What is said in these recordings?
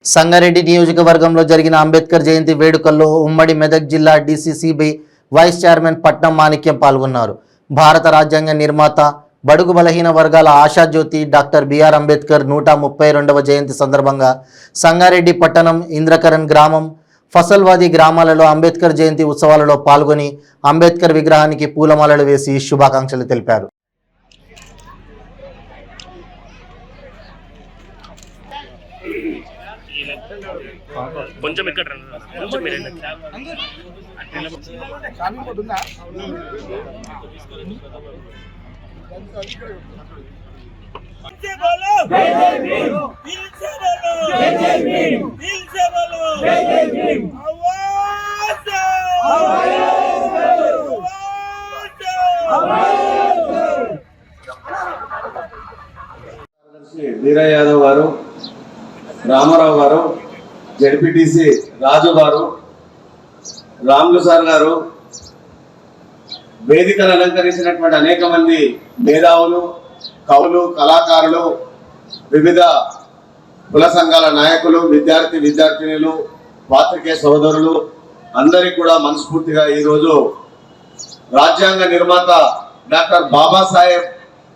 సంగారెడ్డి నియోజకవర్గంలో జరిగిన అంబేద్కర్ జయంతి వేడుకల్లో ఉమ్మడి మెదక్ జిల్లా డీసీసీబీ వైస్ చైర్మన్ పట్నం మాణిక్యం పాల్గొన్నారు. భారత రాజ్యాంగ నిర్మాత, బడుగు బలహీన వర్గాల ఆశాజ్యోతి డాక్టర్ బిఆర్ అంబేద్కర్ 132వ జయంతి సందర్భంగా సంగారెడ్డి పట్టణం, ఇంద్రకరణ్ గ్రామం, ఫసల్వాది గ్రామాలలో అంబేద్కర్ జయంతి ఉత్సవాలలో పాల్గొని అంబేద్కర్ విగ్రహానికి పూలమాలలు వేసి శుభాకాంక్షలు తెలిపారు. కొంచెం ఇక్కడ కొంచెం వీర యాదవ్ గారు, రామారావు గారు, జడ్పీటీసీ రాజు గారు, రాములు సార్ గారు, వేదికను అలంకరించినటువంటి అనేక మంది మేధావులు, కవులు, కళాకారులు, వివిధ కుల సంఘాల నాయకులు, విద్యార్థినులు, పాత్రికేయ సోదరులు అందరికీ కూడా మనస్ఫూర్తిగా ఈరోజు రాజ్యాంగ నిర్మాత డాక్టర్ బాబాసాహెబ్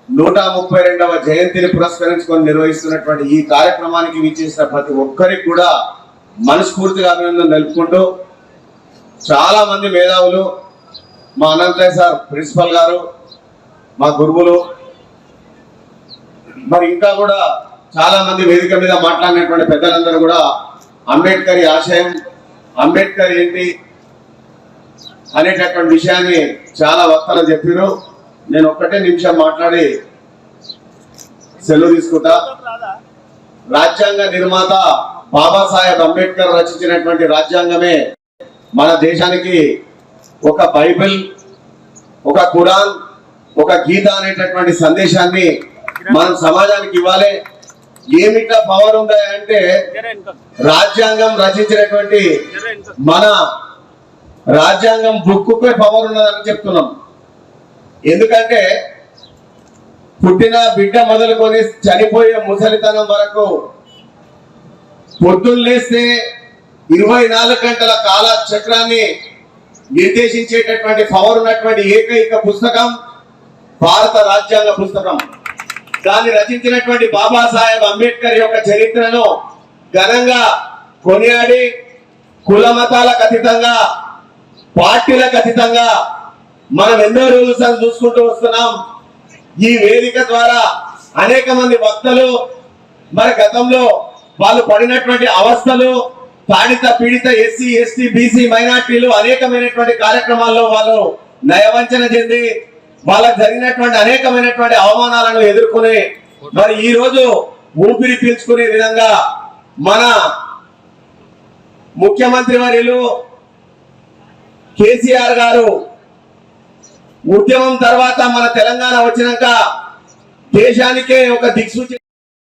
132వ జయంతిని పురస్కరించుకొని నిర్వహిస్తున్నటువంటి ఈ కార్యక్రమానికి విచ్చేసిన ప్రతి ఒక్కరికి కూడా మనస్ఫూర్తిగా అభినందన తెలుపుకుంటూ, చాలా మంది మేధావులు, మా అనంతయ్య సార్ ప్రిన్సిపల్ గారు, మా గురువులు, మరి ఇంకా కూడా చాలా మంది వేదిక మీద మాట్లాడినటువంటి పెద్దలందరూ కూడా అంబేద్కర్ ఆశయం, అంబేద్కర్ ఏంటి అనేటటువంటి విషయాన్ని చాలా వక్తలు చెప్పారు. నేను ఒక్కటే నిమిషం మాట్లాడి సెలవు తీసుకుంటా. రాజ్యాంగ నిర్మాత బాబాసాహెబ్ అంబేద్కర్ రచించినటువంటి రాజ్యాంగమే మన దేశానికి ఒక బైబిల్, ఒక ఖురాన్, ఒక గీత అనేటటువంటి సందేశాన్ని మనం సమాజానికి ఇవ్వాలి. ఏమిటా పవర్ ఉందా అంటే రాజ్యాంగం రచించినటువంటి మన రాజ్యాంగం బుక్కుపై పవర్ ఉన్నదని చెప్తున్నాం. ఎందుకంటే పుట్టిన బిడ్డ మొదలుకొని చనిపోయే ముసలితనం వరకు పొద్దున్న లేస్తే 24 గంటల కాల చక్రాన్ని నిర్దేశించేటటువంటి పవర్ ఉన్నటువంటి ఏకైక పుస్తకం భారత రాజ్యాంగ పుస్తకం. దాన్ని రచించినటువంటి బాబాసాహెబ్ అంబేద్కర్ యొక్క చరిత్రను ఘనంగా కొనియాడి కుల మతాలకు అతీతంగా, పార్టీలకు అతీతంగా మనం ఎన్నో రోజులు చూసుకుంటూ వస్తున్నాం. ఈ వేదిక ద్వారా అనేక మంది వక్తలు మరి గతంలో వాళ్ళు పడినటువంటి అవస్థలు, తాడిత పీడిత ఎస్సీ, ఎస్టీ, బీసీ, మైనార్టీలు అనేకమైనటువంటి కార్యక్రమాల్లో వాళ్ళు నయవంచన చెంది వాళ్ళకు జరిగినటువంటి అనేకమైనటువంటి అవమానాలను ఎదుర్కొనే మరి ఈ రోజు ఊపిరి పీల్చుకునే విధంగా మన ముఖ్యమంత్రి వర్యులు కేసీఆర్ గారు ఉద్యమం తర్వాత మన తెలంగాణ వచ్చినాక దేశానికే ఒక దిక్సూచి